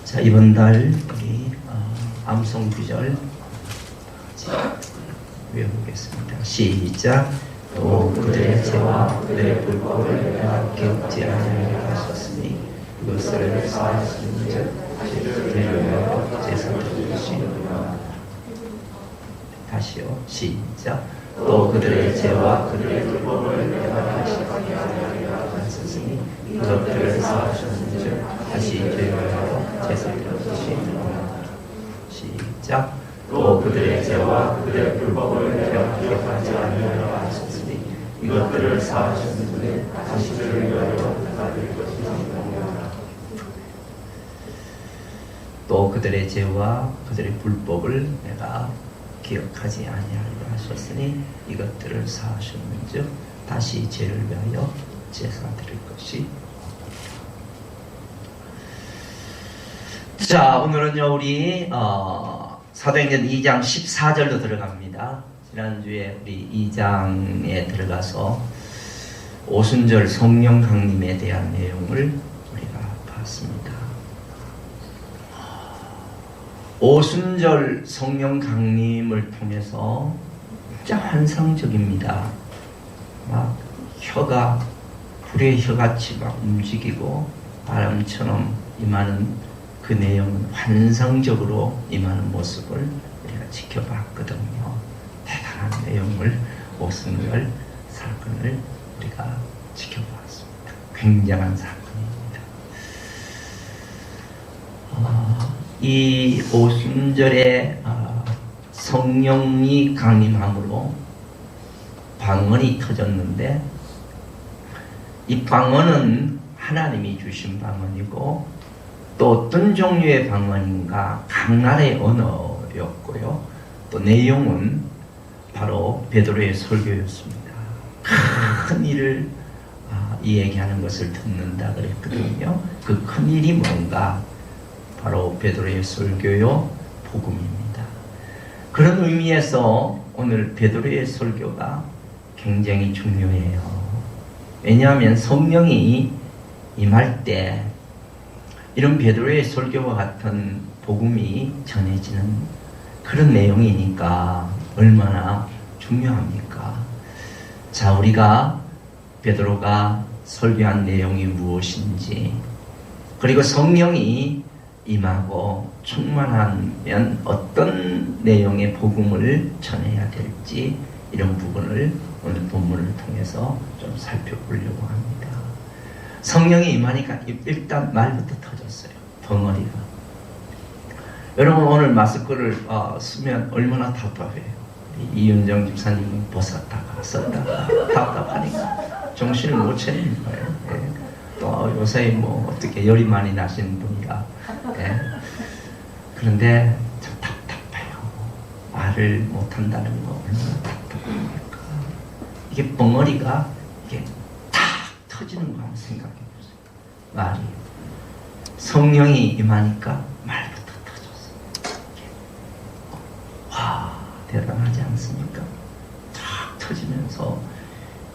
자, 이번 달 우리 암송 구절 외워보겠습니다. 시작. 또 그들의 죄와 그들의 불법을 내가 기억지 아니하게 하셨으니 그것을 사하시는즉 죄를 제사를 드리시는구나. 다시요. 시작. 또 그들의 죄와 그들의 불법을 내가 기억지 아니하게 하셨으니 그것들을 사하셨는즉 다시 죄를 하여 제사를 드리시는구나. 시작. 또 그들의 죄와 그들의 불법을 내가 기억하지 아니하게 하셨으니 이것들을 사하셨는데 다시 죄를 위하여 받을 것이니라. 또 그들의 죄와 그들의 불법을 내가 기억하지 아니하려 하셨으니 이것들을 사하셨는즉 다시 죄를 위하여 제사 드릴 것이. 자, 오늘은요 우리 사도행전 2장 14절로 들어갑니다. 지난주에 우리 2장에 들어가서 오순절 성령 강림에 대한 내용을 우리가 봤습니다. 오순절 성령 강림을 통해서 진짜 환상적입니다. 막 혀가 불의 혀같이 막 움직이고 바람처럼 임하는 그 내용은 환상적으로 임하는 모습을 우리가 지켜봤거든요. 대단한 내용을 오순절 사건을 우리가 지켜봤습니다. 굉장한 사건입니다. 이 오순절에 성령이 강림함으로 방언이 터졌는데 이 방언은 하나님이 주신 방언이고 또 어떤 종류의 방언인가 각 나라의 언어였고요. 또 내용은 바로 베드로의 설교였습니다. 큰 일을 이야기하는 것을 듣는다 그랬거든요. 그 큰 일이 뭔가 바로 베드로의 설교요 복음입니다. 그런 의미에서 오늘 베드로의 설교가 굉장히 중요해요. 왜냐하면 성령이 임할 때 이런 베드로의 설교와 같은 복음이 전해지는 그런 내용이니까 얼마나 중요합니까? 자, 우리가 베드로가 설교한 내용이 무엇인지, 그리고 성령이 임하고 충만하면 어떤 내용의 복음을 전해야 될지, 이런 부분을 오늘 본문을 통해서 좀 살펴보려고 합니다. 성령이 임하니까 일단 말부터 터졌어요. 벙어리가. 여러분 오늘 마스크를 쓰면 얼마나 답답해요. 이윤정 집사님은 벗었다가 썼다가 답답하니까 정신을 못 차리는 거예요. 예. 또 요새 뭐 어떻게 열이 많이 나시는 분이라. 예. 그런데 참 답답해요. 말을 못한다는 거 얼마나 답답합니까? 이게 벙어리가 이게 탁 터지는 거 한번 생각해 보세요. 말이 성령이 임하니까 말부터 터졌어요. 와, 대단하지 않습니까? 탁 터지면서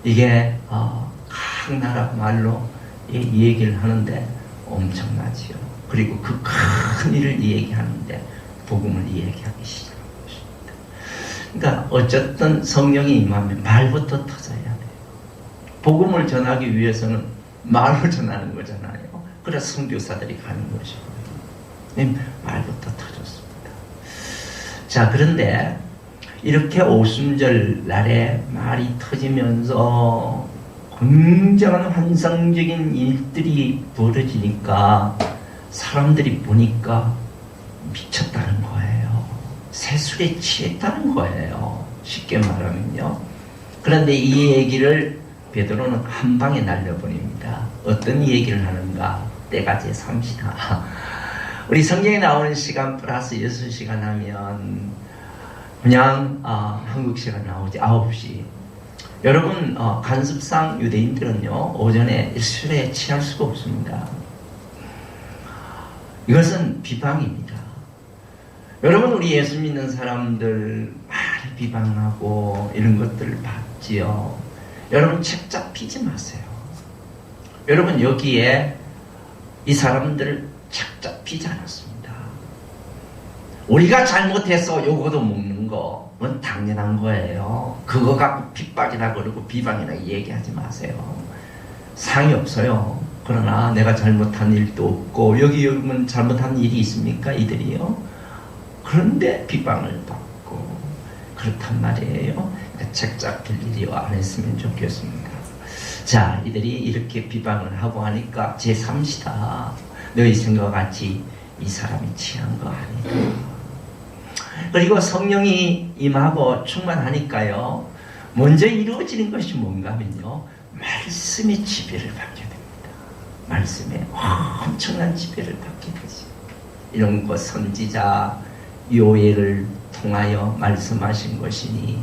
이게 각 나라 말로 이 얘기를 하는데 엄청나지요. 그리고 그 큰 일을 얘기하는데 복음을 얘기하기 시작한 것입니다. 그러니까 어쨌든 성령이 임하면 말부터 터져야 돼요. 복음을 전하기 위해서는 말로 전하는 거잖아요. 그래서 선교사들이 가는 것이고요. 말부터 터졌습니다. 자, 그런데 이렇게 오순절 날에 말이 터지면서 굉장한 환상적인 일들이 벌어지니까 사람들이 보니까 미쳤다는 거예요. 세술에 취했다는 거예요. 쉽게 말하면요. 그런데 이 얘기를 베드로는 한 방에 날려버립니다. 어떤 얘기를 하는가? 때가 제3시다. 우리 성경에 나오는 시간 플러스 6시간 하면 그냥 한국 시간 나오지 9시. 여러분 관습상 유대인들은요 오전에 술에 취할 수가 없습니다. 이것은 비방입니다. 여러분 우리 예수 믿는 사람들 많이 비방하고 이런 것들을 봤지요. 여러분 책 잡히지 마세요. 여러분 여기에 이 사람들을 착잡히지 않았습니다. 우리가 잘못해서 요거도 먹는 건 당연한 거예요. 그거 갖고 핍박이라 그러고 비방이라 얘기하지 마세요. 상이 없어요. 그러나 내가 잘못한 일도 없고 여기 여러분 잘못한 일이 있습니까? 이들이요. 그런데 비방을 받고 그렇단 말이에요. 책잡힐 일이 안 했으면 좋겠습니다. 자, 이들이 이렇게 비방을 하고 하니까 제3시다. 너희 생각같이 이 사람이 취한 거 아니다. 그리고 성령이 임하고 충만하니까요. 먼저 이루어지는 것이 뭔가 하면요. 말씀의 지배를 받게 됩니다. 말씀에 엄청난 지배를 받게 되죠. 이런 것 선지자 요엘을 통하여 말씀하신 것이니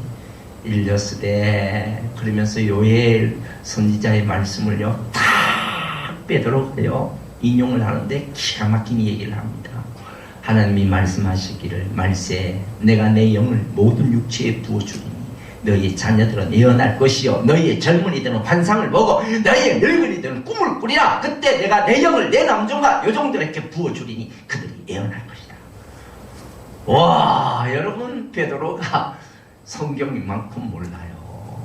일렸으되 그러면서 요엘 선지자의 말씀을요 다 빼도록요 인용을 하는데 기가 막힌 얘기를 합니다. 하나님이 말씀하시기를 말세 내가 내 영을 모든 육체에 부어주리니 너희의 자녀들은 예언할 것이요 너희의 젊은이들은 환상을 보고 너희의 늙은이들은 꿈을 꾸리라. 그때 내가 내 영을 내 남종과 여종들에게 부어주리니 그들이 예언할 것이다. 와, 여러분, 베드로가 성경만큼 몰라요.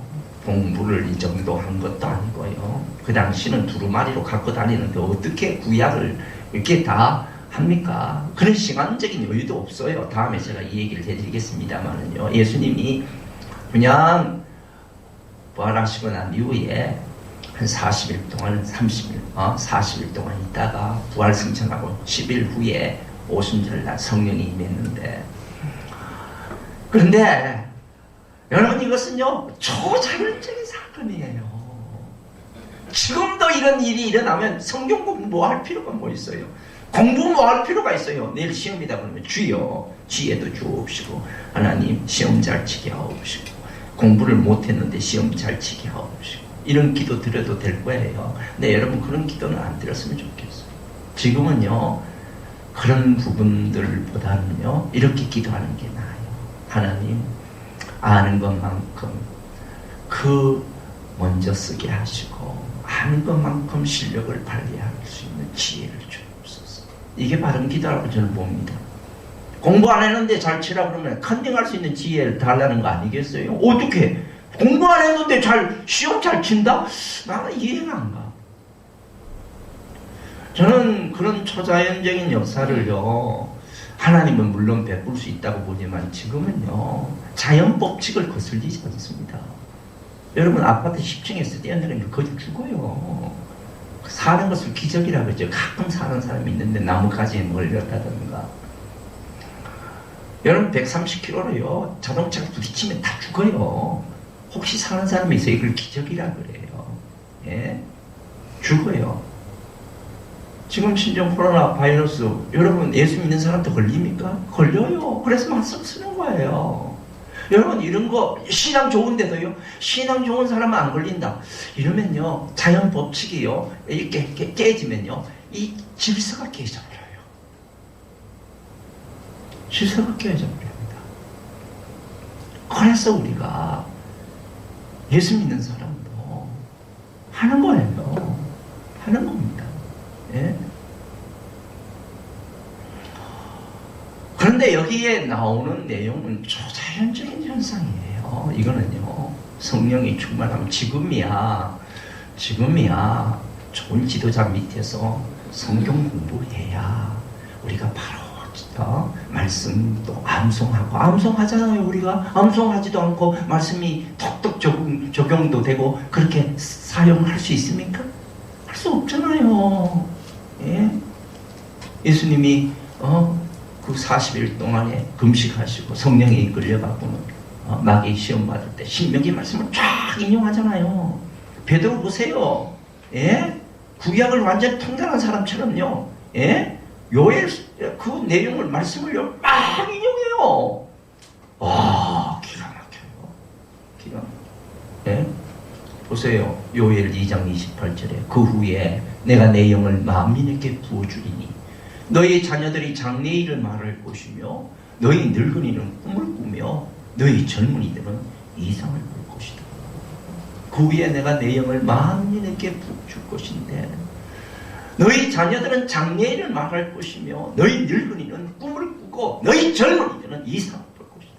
공부를 이 정도 한 것도 아니고요. 그 당시는 두루마리로 갖고 다니는데 어떻게 구약을 이렇게 다 합니까? 그런 시간적인 여유도 없어요. 다음에 제가 이 얘기를 해드리겠습니다만은요. 예수님이 그냥 부활하시고 난 이후에 한 40일 동안 40일 동안 있다가 부활 승천하고 10일 후에 오순절날 성령이 임했는데, 그런데 여러분 이것은요 초자연적인 사건이에요. 지금도 이런 일이 일어나면 성경 공부할 필요가 뭐 있어요? 공부 뭐 할 필요가 있어요? 내일 시험이다 그러면 주여 지혜도 주옵시고 하나님 시험 잘 치게 하옵시고 공부를 못했는데 시험 잘 치게 하옵시고 이런 기도 드려도 될 거예요. 근데 여러분 그런 기도는 안 드렸으면 좋겠어요. 지금은요 그런 부분들보다는요 이렇게 기도하는 게 나아요. 하나님 아는 것만큼 그 먼저 쓰게 하시고 아는 것만큼 실력을 발휘할 수 있는 지혜를 주옵소서. 이게 바른 기도라고 저는 봅니다. 공부 안 했는데 잘 치라 그러면 컨닝할 수 있는 지혜를 달라는 거 아니겠어요? 어떻게 공부 안 했는데 시험 잘 친다? 나는 이해가 안 가. 저는 그런 초자연적인 역사를요 하나님은 물론 베풀 수 있다고 보지만 지금은요 자연 법칙을 거슬리지 않습니다. 여러분 아파트 10층에서 뛰어내리면 거기 죽어요. 사는 것을 기적이라고 그러죠. 가끔 사는 사람이 있는데 나뭇가지에 몰렸다든가. 여러분 130km로요 자동차가 부딪히면 다 죽어요. 혹시 사는 사람이 있어요? 이걸 기적이라고 그래요. 예? 죽어요. 지금 신종 코로나 바이러스 여러분 예수 믿는 사람도 걸립니까? 걸려요. 그래서 마스크 쓰는 거예요. 여러분 이런 거 신앙 좋은데도요 신앙 좋은 사람은 안 걸린다 이러면요 자연 법칙이요 이렇게 깨지면요 이 질서가 깨져버려요. 질서가 깨져버립니다. 그래서 우리가 예수 믿는 사람도 하는 거예요. 하는 겁니다. 예? 그런데 여기에 나오는 내용은 초자연적인 현상이에요. 이거는요 성령이 충만하면 지금이야 좋은 지도자 밑에서 성경 공부해야 우리가 바로 말씀도 암송하잖아요. 우리가 암송하지도 않고 말씀이 톡톡 적용도 되고 그렇게 사용할 수 있습니까? 할 수 없잖아요. 예? 예수님이 그 40일 동안에 금식하시고 성령에 이끌려가고는 마귀 시험 받을 때 신명기 말씀을 쫙 인용하잖아요. 베드로 보세요. 예? 구약을 완전히 통달한 사람처럼요. 예? 요엘 그 내용을 말씀을요 막 인용해요. 와 기가 막혀요. 기가 막혀요. 예? 보세요. 요엘 2장 28절에 그 후에 내가 내 영을 만민에게 부어주리니 너희 자녀들이 장래일을 말할 것이며 너희 늙은이는 꿈을 꾸며 너희 젊은이들은 이상을 볼 것이다. 그 위에 내가 내 영을 만민에게 줄 것인데 너희 자녀들은 장래일을 말할 것이며 너희 늙은이는 꿈을 꾸고 너희 젊은이들은 이상을 볼 것이다.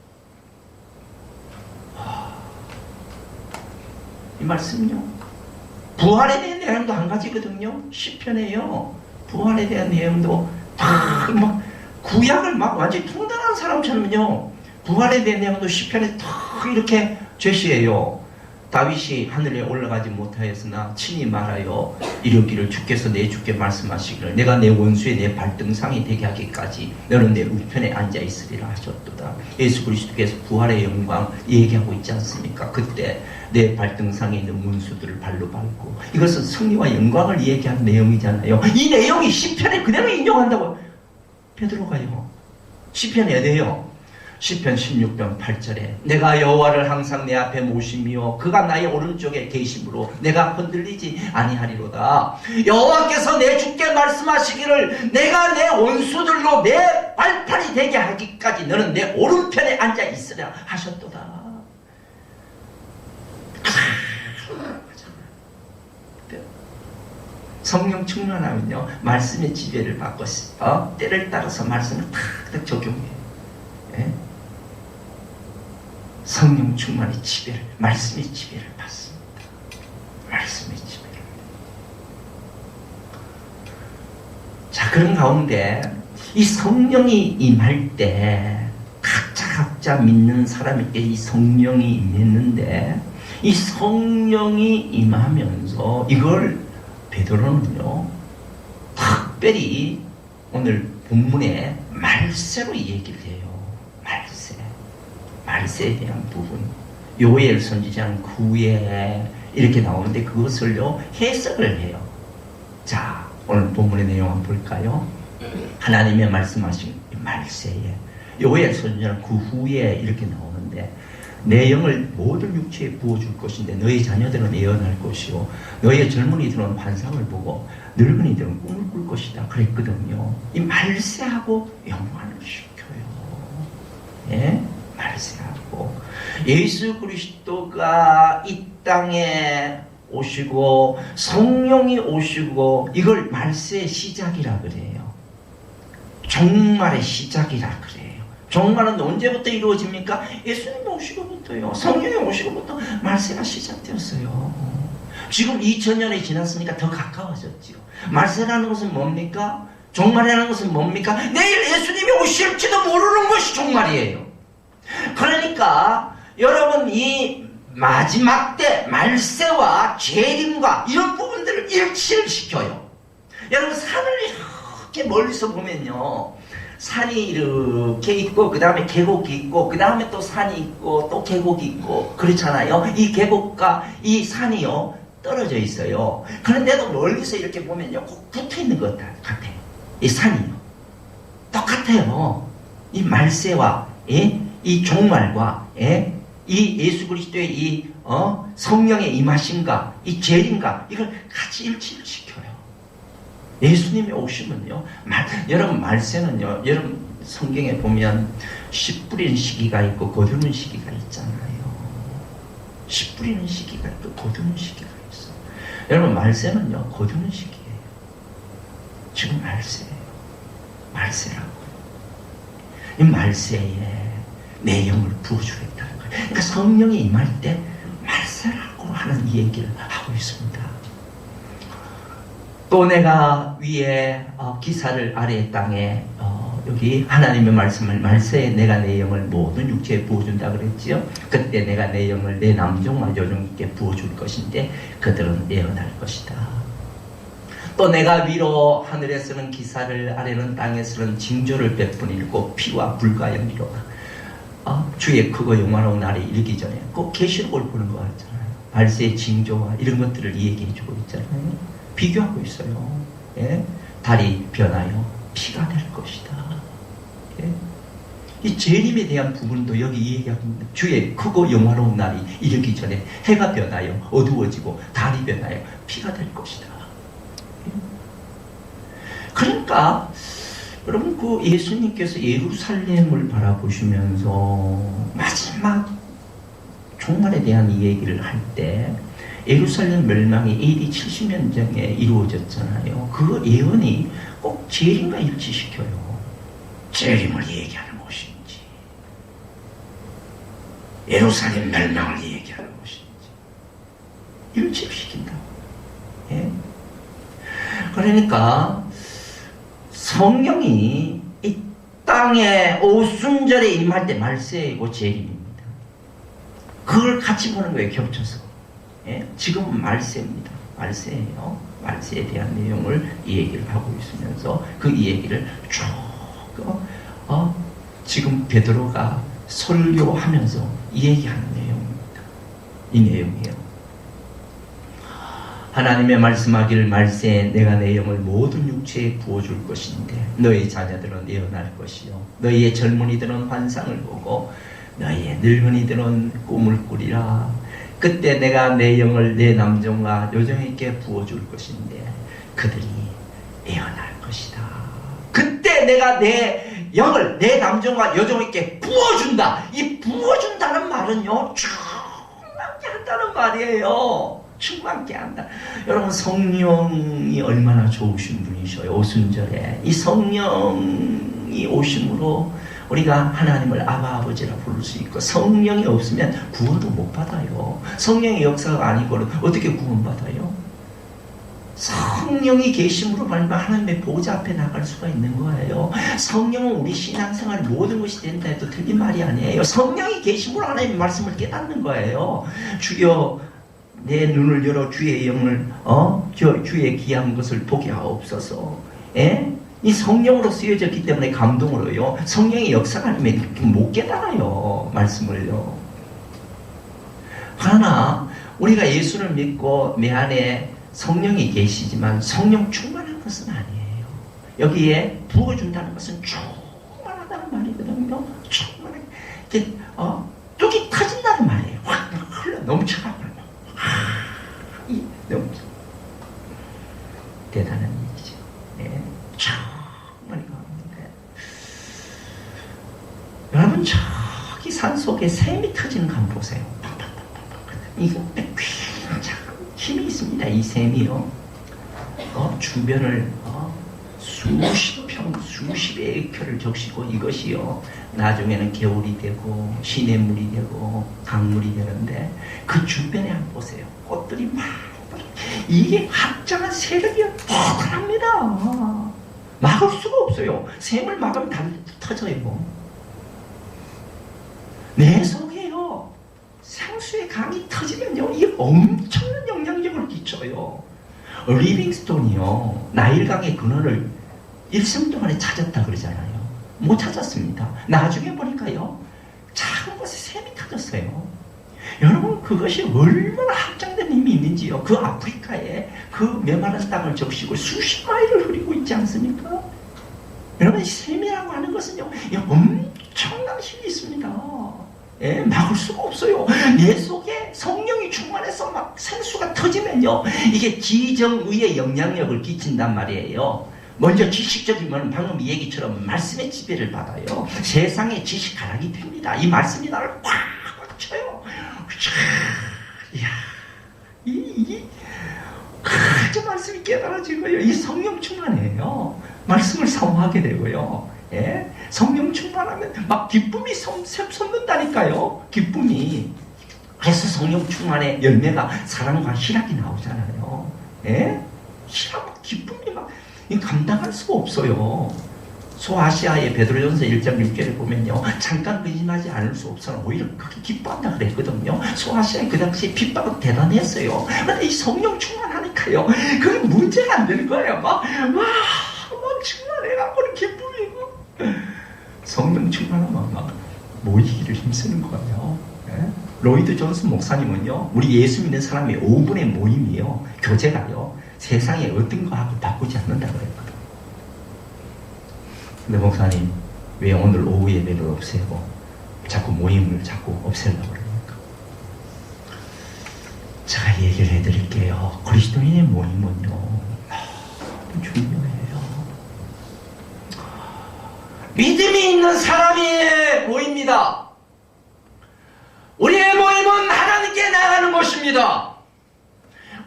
이 말씀은요, 부활에 대한 내용도 한 가지거든요. 시편에요, 부활에 대한 내용도 막 구약을 막 완전히 통달한 사람처럼요, 부활에 대한 내용도 시편에 다 이렇게 제시해요. 다윗이 하늘에 올라가지 못하였으나 친히 말하여 이르기를 주께서 내 주께 말씀하시기를 내가 내 원수의 내 발등상이 되게 하기까지 너는 내 우편에 앉아 있으리라 하셨도다. 예수 그리스도께서 부활의 영광 얘기하고 있지 않습니까? 그때 내 발등상에 있는 문수들을 발로 밟고, 이것은 승리와 영광을 얘기한 내용이잖아요. 이 내용이 시편에 그대로 인용한다고 베드로가요. 시편에 어디에요? 시편 16편 8절에 내가 여호와를 항상 내 앞에 모시며 그가 나의 오른쪽에 계심으로 내가 흔들리지 아니하리로다. 여호와께서 내 주께 말씀하시기를 내가 내 원수들로 내 발판이 되게 하기까지 너는 내 오른편에 앉아 있으라 하셨도다. 성령 충만하면요, 말씀의 지배를 받고 때를 따라서 말씀을 탁탁 적용해요. 예? 성령 충만의 지배를, 말씀의 지배를 받습니다. 말씀의 지배를. 자, 그런 가운데 이 성령이 임할 때 각자 믿는 사람에게 이 성령이 임했는데, 이 성령이 임하면서 이걸 베드로는요, 특별히 오늘 본문에 말세로 얘기를 해요. 말세에 대한 부분, 요엘 선지자는 후에 이렇게 나오는데 그것을요 해석을 해요. 자, 오늘 본문의 내용 한번 볼까요? 하나님의 말씀하신 말세에, 요엘 선지자는 그 후에 이렇게 나오는데 내 영을 모든 육체에 부어줄 것인데 너희 자녀들은 예언할 것이요 너희 젊은이들은 환상을 보고 늙은이들은 꿈을 꿀 것이다 그랬거든요. 이 말세하고 연관을 시켜요. 예? 말세하고 예수 그리스도가 이 땅에 오시고 성령이 오시고 이걸 말세의 시작이라 그래요. 종말의 시작이라 그래요. 종말은 언제부터 이루어집니까? 예수님이 오시고부터요. 성령이 오시고부터 말세가 시작되었어요. 지금 2000년이 지났으니까 더 가까워졌죠. 말세라는 것은 뭡니까? 종말이라는 것은 뭡니까? 내일 예수님이 오실지도 모르는 것이 종말이에요. 그러니까 여러분, 이 마지막 때 말세와 재림과 이런 부분들을 일치를 시켜요. 여러분, 산을 이렇게 멀리서 보면요, 산이 이렇게 있고 그 다음에 계곡이 있고 그 다음에 또 산이 있고 또 계곡이 있고 그렇잖아요. 이 계곡과 이 산이요 떨어져 있어요. 그런데도 멀리서 이렇게 보면요 꼭 붙어 있는 것 같아요. 이 산이요 똑같아요. 이 말세와 이 종말과 이 예수 그리스도의 이 성령의 임하심과 이 재림과 이걸 같이 일치를 시켜요. 예수님이 오시면요, 여러분 말세는요, 여러분 성경에 보면 씨 뿌리는 시기가 있고 거두는 시기가 있잖아요. 씨 뿌리는 시기가 있고 거두는 시기가 있어. 여러분 말세는요 거두는 시기예요. 지금 말세예요. 말세라고. 이 말세에 내 영을 부어주겠다는 거예요. 그러니까 성령이 임할 때 말세라고 하는 이 얘기를 하고 있습니다. 또 내가 위에 기사를 아래 땅에 여기 하나님의 말씀을 말세에 내가 내 영을 모든 육체에 부어준다 그랬지요. 그때 내가 내 영을 내 남종과 여종에게 부어줄 것인데 그들은 예언할 것이다. 또 내가 위로 하늘에서는 기사를 아래는 땅에서는 징조를 베푸니고 피와 불과 연기로 주의 크고 영화로운 날이 이르기 전에 꼭 계시록을 보는 것 같잖아요. 말세의 징조와 이런 것들을 얘기해주고 있잖아요. 비교하고 있어요. 예? 달이 변하여 피가 될 것이다. 예? 이 재림에 대한 부분도 여기 얘기합니다. 주의 크고 영화로운 날이 이르기 전에 해가 변하여 어두워지고 달이 변하여 피가 될 것이다. 예? 그러니까 여러분, 그 예수님께서 예루살렘을 바라보시면서 마지막 종말에 대한 이 얘기를 할 때 예루살렘 멸망이 AD 70년 전에 이루어졌잖아요. 그 예언이 꼭 재림과 일치시켜요. 재림을 얘기하는 것인지 예루살렘 멸망을 얘기하는 것인지 일치시킨다. 예? 그러니까 성령이 이 땅에 오순절에 임할 때 말세이고 재림입니다. 그걸 같이 보는 거예요. 겹쳐서. 예? 지금은 말세입니다. 말세예요. 말세에 대한 내용을 이 얘기를 하고 있으면서 그 이 얘기를 쭉 지금 베드로가 설교하면서 이 얘기하는 내용입니다. 이 내용이에요. 하나님의 말씀하기를 말세에 내가 내 영을 모든 육체에 부어줄 것인데 너희 자녀들은 예언할 것이요 너희의 젊은이들은 환상을 보고 너희의 늙은이들은 꿈을 꾸리라. 그때 내가 내 영을 내 남종과 여종에게 부어줄 것인데 그들이 예언할 것이다. 그때 내가 내 영을 내 남종과 여종에게 부어준다. 이 부어준다는 말은요 충만케 한다는 말이에요. 충만케 한다. 여러분 성령이 얼마나 좋으신 분이셔요. 오순절에 이 성령이 오심으로 우리가 하나님을 아바 아버지라 부를 수 있고 성령이 없으면 구원도 못 받아요. 성령의 역사가 아니고는 어떻게 구원받아요? 성령이 계심으로 말미암아 하나님의 보좌 앞에 나갈 수가 있는 거예요. 성령은 우리 신앙생활 모든 것이 된다 해도 틀린 말이 아니에요. 성령이 계심으로 하나님의 말씀을 깨닫는 거예요. 주여 내 눈을 열어 주의 영을 주의 귀한 것을 보게 하옵소서. 예? 이 성령으로 쓰여졌기 때문에 감동으로요. 성령의 역사가 아니면 못 깨달아요. 말씀을요. 그러나 우리가 예수를 믿고 내 안에 성령이 계시지만 성령 충만한 것은 아니에요. 여기에 부어준다는 것은 충만하다는 말이거든요. 충만하게 뚝이 터진다는 말이에요. 확 흘러 넘쳐가고 넘쳐. 대단한 얘기죠. 네. 충만히 가는데 여러분 저기 산 속에 샘이 터지는 거 한번 보세요. 이거 굉장히 힘이 있습니다. 이 샘이요. 주변을 수십 평, 수십 에이커를 적시고 이것이요. 나중에는 겨울이 되고 시냇물이 되고 강물이 되는데 그 주변에 한번 보세요. 꽃들이 막 이게 합장한 세력이 대단합니다. 막을 수가 없어요. 샘을 막으면 다 터져요. 내 속에요. 상수의 강이 터지면요. 이게 엄청난 영향력을 끼쳐요. 리빙스톤이요. 나일강의 근원을 일생 동안에 찾았다 그러잖아요. 못 찾았습니다. 나중에 보니까요. 작은 곳에 샘이 터졌어요. 여러분 그것이 얼마나 확장된 힘이 있는지요. 그 아프리카에 그 메마른 땅을 적시고 수십 마일을 흐리고 있지 않습니까? 여러분 샘이라고 하는 것은요. 엄청난 힘이 있습니다. 예, 막을 수가 없어요. 내 속에 성령이 충만해서 막 생수가 터지면요. 이게 지정의의 영향력을 끼친단 말이에요. 먼저 지식적이면 방금 이 얘기처럼 말씀의 지배를 받아요. 세상의 지식 가락이 됩니다. 이 말씀이 나를 꽉 쳐요. 이야, 그 말씀이 깨달아지고요. 이 성령 충만해요. 말씀을 사모하게 되고요. 예? 성령 충만하면 막 기쁨이 솟는다니까요. 기쁨이. 그래서 성령 충만의 열매가 사랑과 희락이 나오잖아요. 예? 희락, 기쁨이 막 감당할 수가 없어요. 소아시아의 베드로전서 1장 6절에 보면요. 잠깐 근심하지 않을 수 없어서 오히려 그렇게 기뻐한다 그랬거든요. 소아시아에 그 당시에 핍박은 대단했어요. 그런데 이 성령 충만하니까요. 그게 문제가 안 되는 거예요. 막 충만해갖고 기쁨이고. 성령 충만하면 막 모이기를 힘쓰는 거예요. 예? 로이드 존슨 목사님은요. 우리 예수 믿는 사람의 5분의 모임이요. 교제가요. 세상에 어떤 거하고 바꾸지 않는다 그랬거든요. 근데 목사님 왜 오늘 오후 예배를 없애고 자꾸 모임을 자꾸 없애려고 그러니까 제가 얘기를 해드릴게요. 그리스도인의 모임은요 너무 중요해요. 믿음이 있는 사람이 모입니다. 우리의 모임은 하나님께 나가는 것입니다.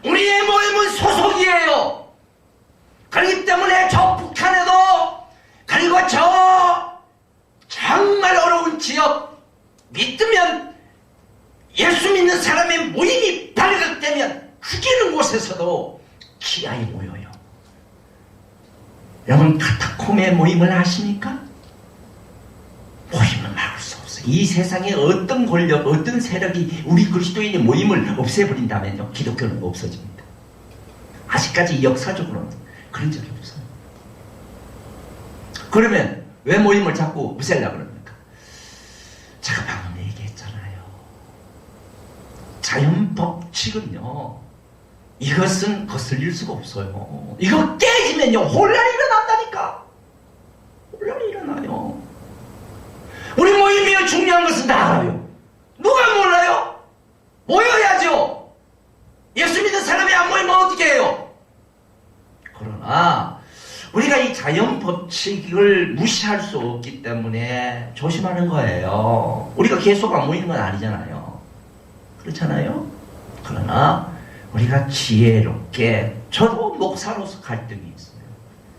우리의 모임은 소속이에요. 그렇기 때문에 저 북한에도, 그리고 저 정말 어려운 지역, 믿으면 예수 믿는 사람의 모임이 발각되면 죽이는 곳에서도 기아에 모여요. 여러분, 카타콤의 모임을 아십니까? 모임을 막을 수 없어요. 이 세상에 어떤 권력, 어떤 세력이 우리 그리스도인의 모임을 없애버린다면요, 기독교는 없어집니다. 아직까지 역사적으로는 그런 적이 없어요. 그러면 왜 모임을 자꾸 없애려고 그럽니까? 제가 방금 얘기했잖아요. 자연 법칙은요, 이것은 거슬릴 수가 없어요. 이거 깨지면요, 혼란이 일어난다니까. 혼란이 일어나요. 우리 모임이 중요한 것은 다 알아요. 누가 몰라요? 모여야죠. 예수 믿는 사람이 안 모이면 어떻게 해요? 그러나 우리가 이 자연 법칙을 무시할 수 없기 때문에 조심하는 거예요. 우리가 계속 안 모이는 건 아니잖아요. 그렇잖아요? 그러나 우리가 지혜롭게, 저도 목사로서 갈등이 있어요.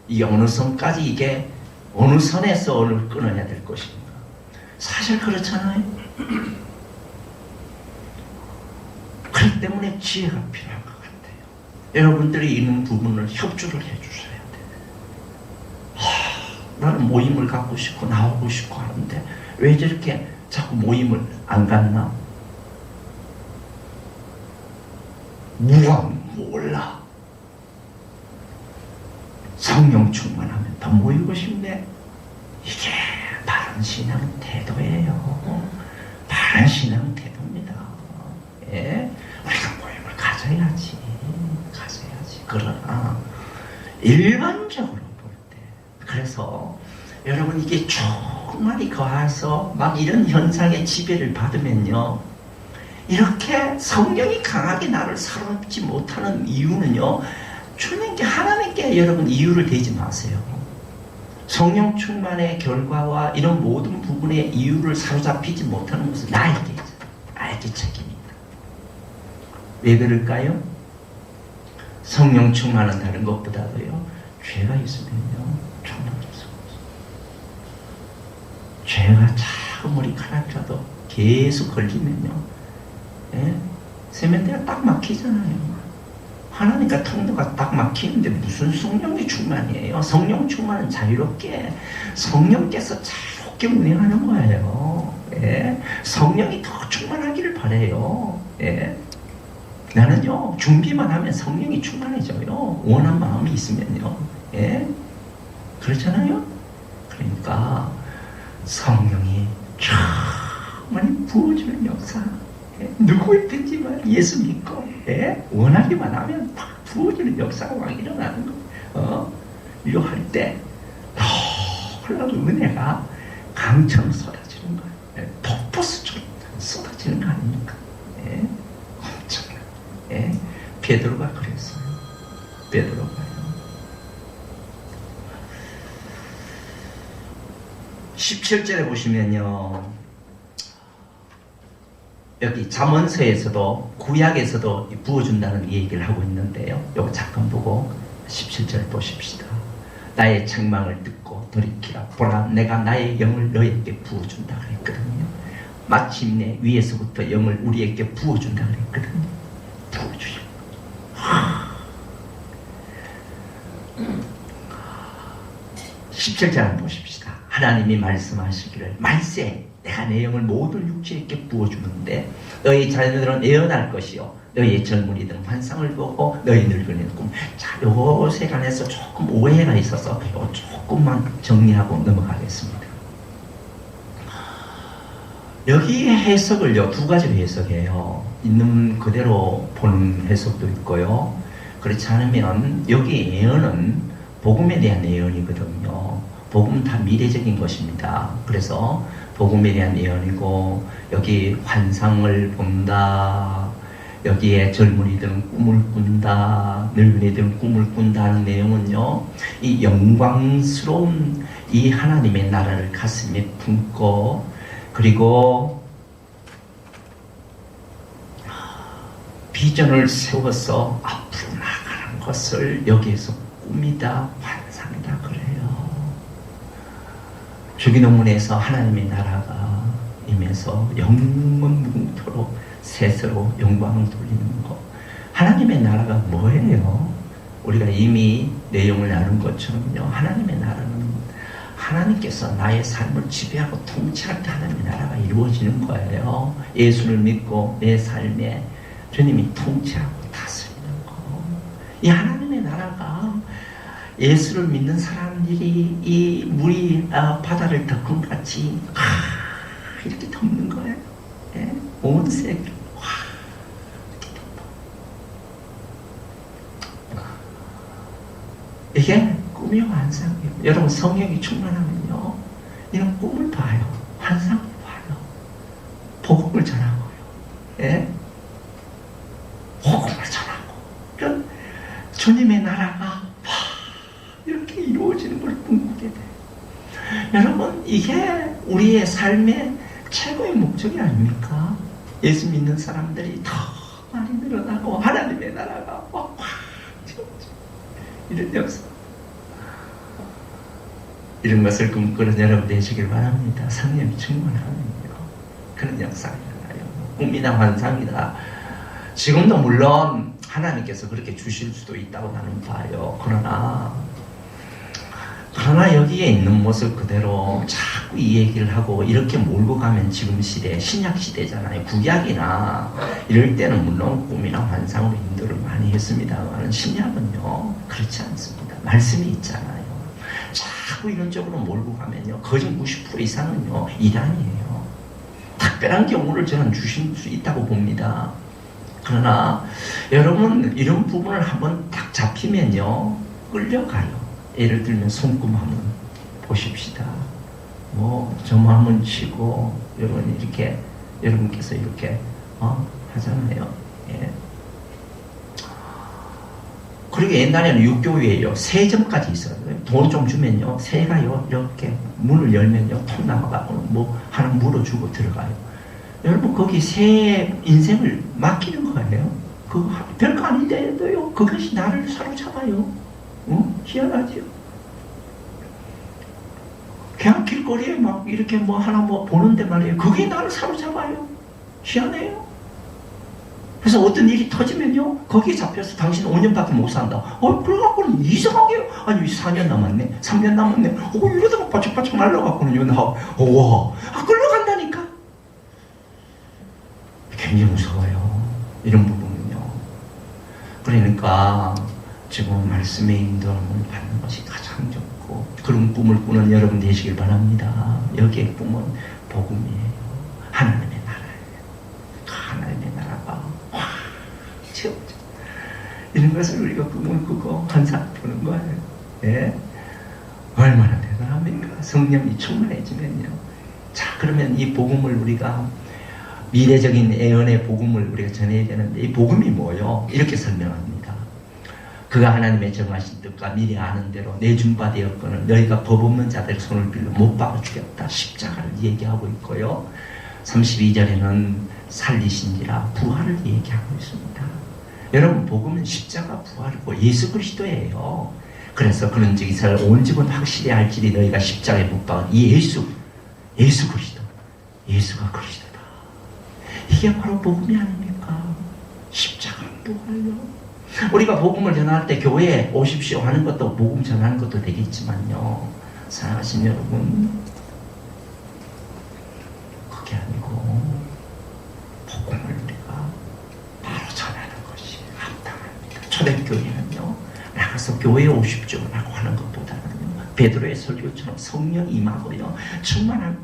이게 어느 선까지, 이게 어느 선에서 어느 끊어야 될 것인가. 사실 그렇잖아요. 그렇기 때문에 지혜가 필요한 것 같아요. 여러분들이 있는 부분을 협조를 해주셔야 돼요. 나는 모임을 갖고 싶고 나오고 싶고 하는데 왜 저렇게 자꾸 모임을 안 갖나? 몰라. 성령 충만하면 더 모이고 싶네. 이게 바른 신앙 태도예요. 바른 신앙 태도입니다. 예? 우리가 모임을 가져야지. 그러나 일반적으로 볼 때, 그래서 여러분, 이게 충만히 거해서 막 이런 현상의 지배를 받으면요, 이렇게 성령이 강하게 나를 사로잡지 못하는 이유는요, 주님께, 하나님께 여러분 이유를 대지 마세요. 성령 충만의 결과와 이런 모든 부분의 이유를 사로잡히지 못하는 것은 나에게 책임입니다. 왜 그럴까요? 성령 충만은 다른 것보다도요, 죄가 있으면요, 충만할 수가 없어요. 죄가 자꾸 머리카락이라도 계속 걸리면요, 예? 세면대가 딱 막히잖아요. 하나님과 통로가 딱 막히는데 무슨 성령이 충만이에요? 성령 충만은 자유롭게, 성령께서 자유롭게 운행하는 거예요. 예? 성령이 더 충만하기를 바라요. 예? 나는요, 준비만 하면 성령이 충만해져요. 원한 마음이 있으면요. 예? 그렇잖아요? 그러니까 성령이 충만히 부어주는 역사, 누구든지만 예수 믿고, 예? 원하기만 하면 팍 부어주는 역사가 막 일어나는 거예요. 이거 할 때 놀라운 은혜가 강처럼 쏟아지는 거예요. 예? 폭포수처럼 쏟아지는 거 아닙니까? 예? 엄청나. 예? 베드로가 그랬어요. 베드로가요. 17절에 보시면요, 여기 잠언서에서도 구약에서도 부어준다는 얘기를 하고 있는데요, 이거 잠깐 보고 17절 보십시다. 나의 책망을 듣고 돌이키라. 보라, 내가 나의 영을 너에게 부어준다 그랬거든요. 마침내 위에서부터 영을 우리에게 부어준다 그랬거든요. 부어주셔. 17절 한번 보십시다. 하나님이 말씀하시기를, 말세, 내가 내 영을 모든 육체에게 부어주는데 너희 자녀들은 예언할 것이요, 너희 젊은이들은 환상을 보고 너희 늙은이는 꿈. 자, 요것에 관해서 조금 오해가 있어서 요거 조금만 정리하고 넘어가겠습니다. 여기 해석을요, 두 가지로 해석해요. 있는 그대로 보는 해석도 있고요, 그렇지 않으면 여기 예언은 복음에 대한 예언이거든요. 복음은 다 미래적인 것입니다. 그래서 복음에 대한 예언이고, 여기 환상을 본다, 여기에 젊은이들은 꿈을 꾼다, 늙은이들은 꿈을 꾼다 하는 내용은요, 이 영광스러운 이 하나님의 나라를 가슴에 품고, 그리고 비전을 세워서 앞으로 나가는 것을 여기에서 꿈이다, 환상이다 그래요. 주기도문에서 하나님의 나라가 임해서 영원무궁토록 세세로 영광을 돌리는 것. 하나님의 나라가 뭐예요? 우리가 이미 내용을 나눈 것처럼요. 하나님의 나라는 하나님께서 나의 삶을 지배하고 통치할 때 하나님의 나라가 이루어지는 거예요. 예수를 믿고 내 삶에 주님이 통치하고 다스리는 거. 이 하나님의 나라가 예수를 믿는 사람들이 이 물이 바다를 덮은 같이 이렇게 덮는 거예요. 예? 온 세계를 이렇게 덮어. 이게 꿈이 환상이에요. 여러분 성령이 충만하면요, 이런 꿈을 봐요. 환상을 봐요. 복음을 전하고요. 예? 복음을 전하고 이런 주님의 나라가 이렇게 이루어지는 걸 꿈꾸게 돼요. 여러분 이게 우리의 삶의 최고의 목적이 아닙니까? 예수 믿는 사람들이 더 많이 늘어나고 하나님의 나라가 확 채워지고 이런 역사, 이런 것을 꿈꾸는 여러분 되시길 바랍니다. 성령이 충만하면요 그런 역사가 일어나요. 꿈이나 환상이다. 지금도 물론 하나님께서 그렇게 주실 수도 있다고 나는 봐요. 그러나 여기에 있는 모습 그대로 자꾸 이 얘기를 하고 이렇게 몰고 가면 지금 시대, 신약 시대잖아요. 구약이나 이럴 때는 물론 꿈이나 환상으로 인도를 많이 했습니다만 신약은요 그렇지 않습니다. 말씀이 있잖아요. 자꾸 이런 쪽으로 몰고 가면요 거진 90% 이상은요 이단이에요. 특별한 경우를 저는 주실 수 있다고 봅니다. 그러나 여러분 이런 부분을 한번 딱 잡히면요 끌려가요. 예를 들면 손금 한번 보십시다. 뭐 점 한번 치고 여러분 이렇게 여러분께서 이렇게 하잖아요. 예. 그리고 옛날에는 육교회예요. 세 점까지 있어요. 돈 좀 주면요 새가요 이렇게 문을 열면요 통 나가고 뭐 하나 물어주고 들어가요. 여러분 거기 새 인생을 맡기는 거예요. 그거 별거 아닌데도요 그것이 나를 사로잡아요. 희한하죠. 그냥 길거리에 막 이렇게 뭐 하나 뭐 보는데 말이에요. 그게 나를 사로잡아요. 희한해요. 그래서 어떤 일이 터지면요 거기에 잡혀서 당신 5년밖에 못 산다. 그래갖고는 이상하게요. 아니 4년 남았네, 3년 남았네. 이러다가 바짝바짝 말라갖고는요 끌려간다니까. 굉장히 무서워요. 이런 부분은요. 그러니까 지금 말씀의 인도함을 받는 것이 가장 좋고 그런 꿈을 꾸는 여러분 되시길 바랍니다. 여기의 꿈은 복음이에요. 하나님의 나라예요. 하나님의 나라가 확 채워져. 이런 것을 우리가 꿈을 꾸고 환상 보는 거예요. 예? 얼마나 대단합니까? 성령이 충만해지면요. 자, 그러면 이 복음을 우리가 미래적인 예언의 복음을 우리가 전해야 되는데 이 복음이 뭐요? 이렇게 설명합니다. 그가 하나님의 정하신 뜻과 미리 아는 대로 내준 바 되었거늘 너희가 법 없는 자들 손을 빌려 못 박아 죽였다. 십자가를 얘기하고 있고요. 32절에는 살리신지라 부활을 얘기하고 있습니다. 여러분 복음은 십자가 부활이고 예수 그리스도예요. 그래서 그런즉 이스라엘 온 집은 확실히 알지니 너희가 십자가에 못 박은 이 예수 그리스도, 예수가 그리스도다. 이게 바로 복음이 아닙니까? 십자가 부활요. 우리가 복음을 전할 때 교회에 오십시오 하는 것도 복음 전하는 것도 되겠지만요, 사랑하신 여러분, 그게 아니고 복음을 우리가 바로 전하는 것이 합당합니다. 초대교회는요 나가서 교회에 오십시오 라고 하는 것보다는요 베드로의 설교처럼 성령 임하고요 충만한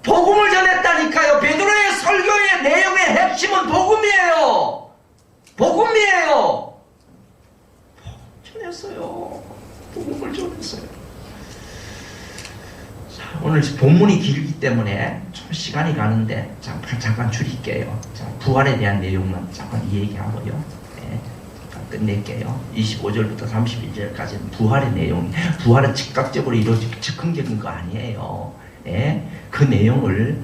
복음을 전했다니까요. 베드로의 설교의 내용의 핵심은 복음이에요. 복음이에요. 전했어요. 복음을 전했어요. 자, 오늘 본문이 길기 때문에 좀 시간이 가는데 잠깐 줄일게요. 자, 부활에 대한 내용만 잠깐 얘기하고요. 네, 끝낼게요. 25절부터 31절까지는 부활의 내용. 부활은 즉각적으로 이루어지고 즉흥적인 거 아니에요. 네, 그 내용을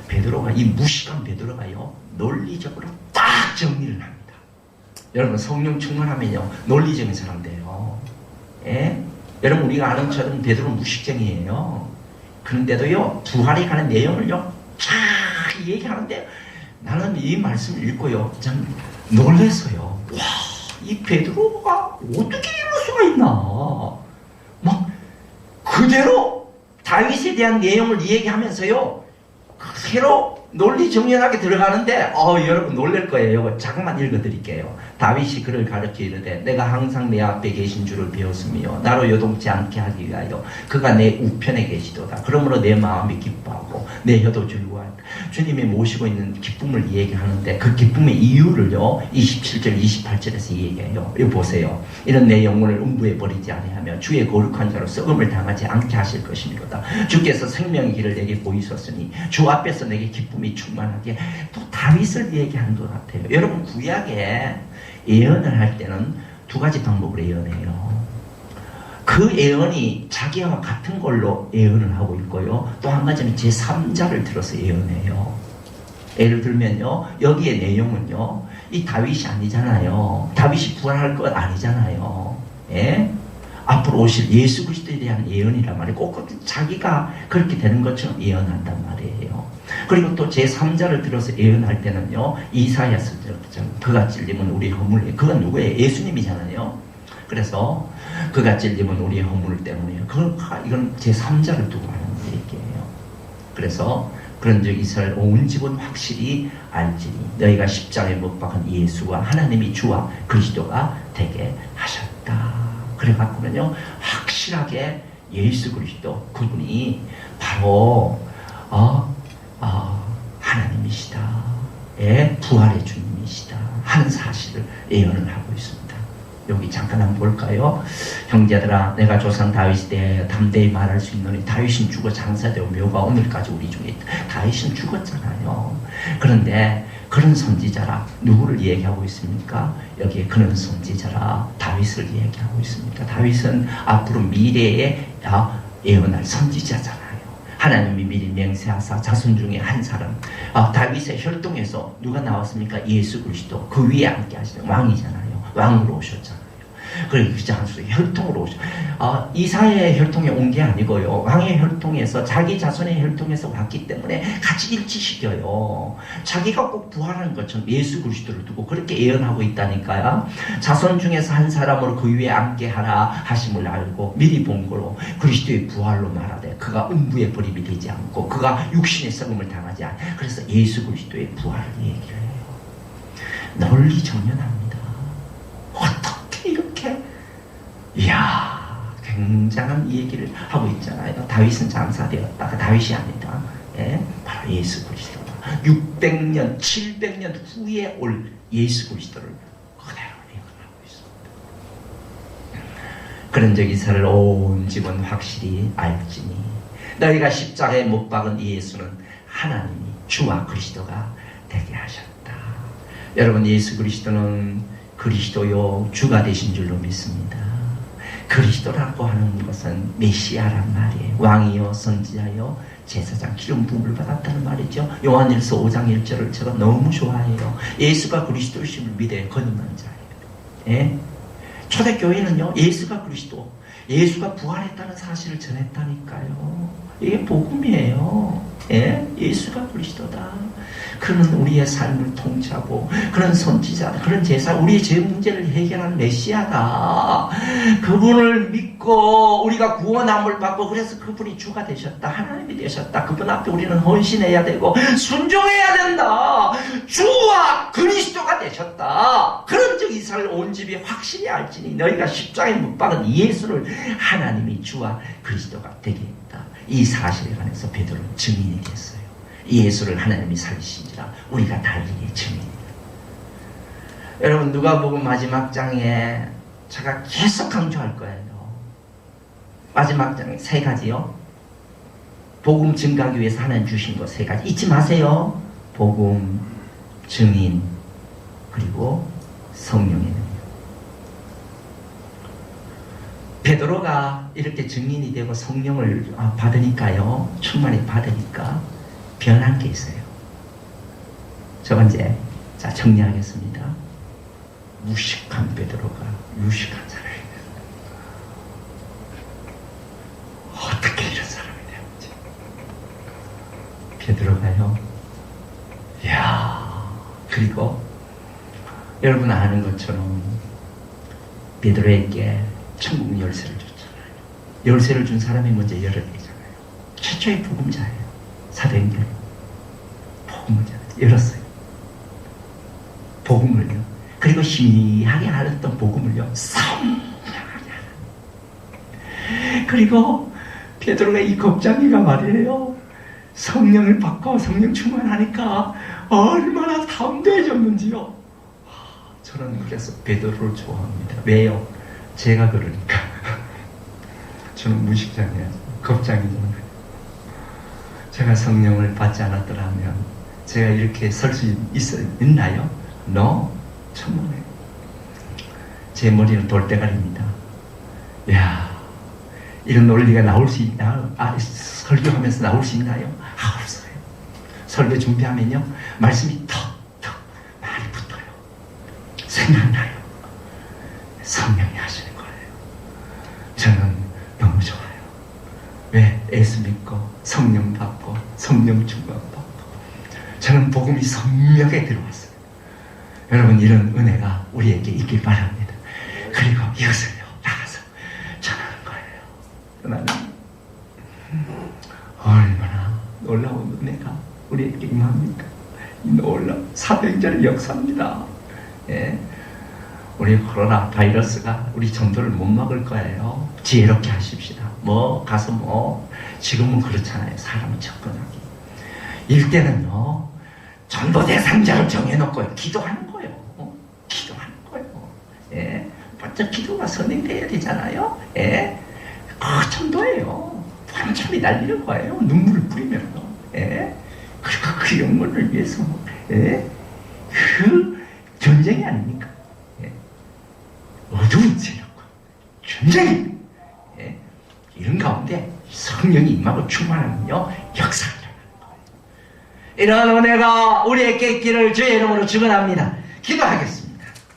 베드로가 이 무식한 베드로가요 논리적으로 딱 정리를 합니다. 여러분 성령 충만하면요 논리적인 사람 돼요. 예? 여러분 우리가 아는 것처럼 베드로는 무식쟁이에요. 그런데도요 부활에 관한 내용을요 쫙 얘기하는데 나는 이 말씀을 읽고요 참 놀랐어요. 와, 이 베드로가 어떻게 이럴 수가 있나. 막 그대로 다윗에 대한 내용을 얘기하면서요 그대로 논리 정연하게 들어가는데 여러분 놀랄 거예요. 잠깐만 읽어드릴게요. 다윗이 그를 가르쳐 이르되 내가 항상 내 앞에 계신 줄을 배웠으며 나로 요동치 않게 하기 위하여 그가 내 우편에 계시도다. 그러므로 내 마음이 기뻐하고 내 혀도 즐거워한다. 주님이 모시고 있는 기쁨을 얘기하는데 그 기쁨의 이유를요 27절 28절에서 얘기해요. 이거 보세요. 이런 내 영혼을 음부에 버리지 아니하며 주의 거룩한 자로 썩음을 당하지 않게 하실 것이니로다. 주께서 생명의 길을 내게 보이셨으니 주 앞에서 내게 기쁨이 충만하게. 또 다윗을 얘기하는 것 같아요. 여러분 구약에 예언을 할 때는 두 가지 방법으로 예언해요. 그 예언이 자기와 같은 걸로 예언을 하고 있고요. 또 한 가지는 제3자를 들어서 예언해요. 예를 들면요. 여기에 내용은요. 이 다윗이 아니잖아요. 다윗이 부활할 것 아니잖아요. 예? 앞으로 오실 예수 그리스도에 대한 예언이란 말이에요. 꼭 자기가 그렇게 되는 것처럼 예언한단 말이에요. 그리고 또 제3자를 들어서 예언할 때는요. 이사야서처럼 그가 찔림은 우리 허물, 그가 누구예요? 예수님이잖아요. 그래서 그가 찔림은 우리의 허물 때문이에요. 이건 제3자를 두고 하는 얘기예요. 그래서 그런즉 이스라엘 온 집은 확실히 알지니 너희가 십자가에 못 박은 예수가 하나님이 주와 그리스도가 되게 하셨다. 그래갖고는요 확실하게 예수 그리스도 그분이 바로 하나님이시다. 예, 부활의 주님이시다 하는 사실을 예언을 하고 있습니다. 여기 잠깐 한번 볼까요? 형제들아 내가 조상 다윗에 대하여 담대히 말할 수 있노니 다윗은 죽어 장사되어 묘가 오늘까지 우리 중에 있다. 다윗은 죽었잖아요. 그런데 그런 선지자라 누구를 얘기하고 있습니까? 여기에 그런 선지자라 다윗을 얘기하고 있습니다. 다윗은 앞으로 미래에 예언할 선지자잖아요. 하나님이 미리 맹세하사 자손 중에 한 사람 다윗의 혈통에서 누가 나왔습니까? 예수 그리스도. 그 위에 앉게 하시는 왕이잖아요. 왕으로 오셨잖아요. 그리고 그 장수의 혈통으로 오셨. 이사의 혈통에 온 게 아니고요. 왕의 혈통에서 자기 자손의 혈통에서 왔기 때문에 같이 일치시켜요. 자기가 꼭 부활하는 것처럼 예수 그리스도를 두고 그렇게 예언하고 있다니까요. 자손 중에서 한 사람으로 그 위에 앉게 하라 하심을 알고 미리 본 거로 그리스도의 부활로 말하되 그가 음부에 버림이 되지 않고 그가 육신의 썩음을 당하지 않고 그래서 예수 그리스도의 부활을 얘기를 해요. 널리 정연합니다. 어떻게 이렇게 굉장한 얘기를 하고 있잖아요. 다윗은 장사되었다. 다윗이 아니다. 예? 바로 예수 그리스도다. 600년 700년 후에 올 예수 그리스도를 그대로 예언하고 있습니다. 그런즉 이스라엘 온 집은 확실히 알지니 너희가 십자가에 못 박은 예수는 하나님이 주와 그리스도가 되게 하셨다. 여러분 예수 그리스도는 그리스도요 주가 되신 줄로 믿습니다. 그리스도라고 하는 것은 메시아란 말이에요. 왕이요 선지자요 제사장 기름 부음을 받았다는 말이죠. 요한일서 5장 1절을 제가 너무 좋아해요. 예수가 그리스도이심을 믿어야 거듭난 자예요. 예? 초대교회는요 예수가 그리스도, 예수가 부활했다는 사실을 전했다니까요. 이게 복음이에요. 예? 예수가 그리스도다. 그는 우리의 삶을 통치하고 그런 선지자, 그런 제사, 우리의 죄 문제를 해결하는 메시아다. 그분을 믿고 우리가 구원함을 받고 그래서 그분이 주가 되셨다. 하나님이 되셨다. 그분 앞에 우리는 헌신해야 되고 순종해야 된다. 주와 그리스도가 되셨다. 그런즉 이스라엘 온 집이 확실히 알지니 너희가 십자가에 못 박은 예수를 하나님이 주와 그리스도가 되게 했다. 이 사실에 관해서 베드로는 증인이 됐어요. 예수를 하나님이 살리신지라 우리가 달리의 증인이다. 여러분 누가복음 마지막 장에 제가 계속 강조할 거예요. 마지막 장에 세 가지요. 복음 증가하기 위해서 하나님 주신 것 세 가지 잊지 마세요. 복음, 증인, 그리고 성령의 능력. 베드로가 이렇게 증인이 되고 성령을 받으니까요, 충만히 받으니까 변한 게 있어요. 첫 번째, 자 정리하겠습니다. 무식한 베드로가 유식한 사람이 됐어요. 어떻게 이런 사람이 되었지? 베드로가요. 야, 그리고 여러분 아는 것처럼 베드로에게 천국 열쇠를 줬잖아요. 열쇠를 준 사람이 먼저 열어야 되잖아요. 최초의 복음자예요. 사도행전 복음자 열었어요. 복음을요. 그리고 희미하게 알았던 복음을요. 선명하게 알았어요. 그리고 베드로가 이 겁쟁이가 말이에요. 성령을 받고 성령 충만하니까 얼마나 담대해졌는지요. 저는 그래서 베드로를 좋아합니다. 왜요? 제가 그러니까. 저는 무식장이에요. 겁장이잖아요. 제가 성령을 받지 않았더라면 제가 이렇게 설 수 있나요? No? 천만에. 제 머리는 돌대가리입니다. 야, 이런 논리가 나올 수 있나? 설교하면서 나올 수 있나요? 없어요. 설교 준비하면요, 말씀이 턱턱 많이 붙어요. 생각나요. 성령이 하시는 거예요. 저는 너무 좋아요. 왜? 예수 믿고 성령 받고 성령 충만 받고 저는 복음이 선명하게 들어왔어요. 여러분 이런 은혜가 우리에게 있길 바랍니다. 그리고 이것을요 나가서 전하는 거예요. 나는 얼마나 놀라운 은혜가 우리에게 임합니까? 이 놀라운 사도행전의 역사입니다. 예. 우리 코로나 바이러스가 우리 전도를 못 막을 거예요. 지혜롭게 하십시다. 가서 지금은 그렇잖아요. 사람이 접근하기. 일때는요 전도 대상자를 정해놓고 기도하는 거예요. 기도하는 거예요. 예. 먼저 기도가 선행돼야 되잖아요. 예. 그 정도예요. 완전히 날리는 거예요. 눈물을 뿌리면서. 예. 그리고 그 영혼을 위해서 예. 그 전쟁이 아닙니까? 예. 어두운 세력과 전쟁이 예. 이런 가운데 성령이 임하고 충만하면요 역사가 일어나는 거예요. 이런 은혜가 우리에게 있기를 주의 이름으로 축원합니다. 기도하겠습니다.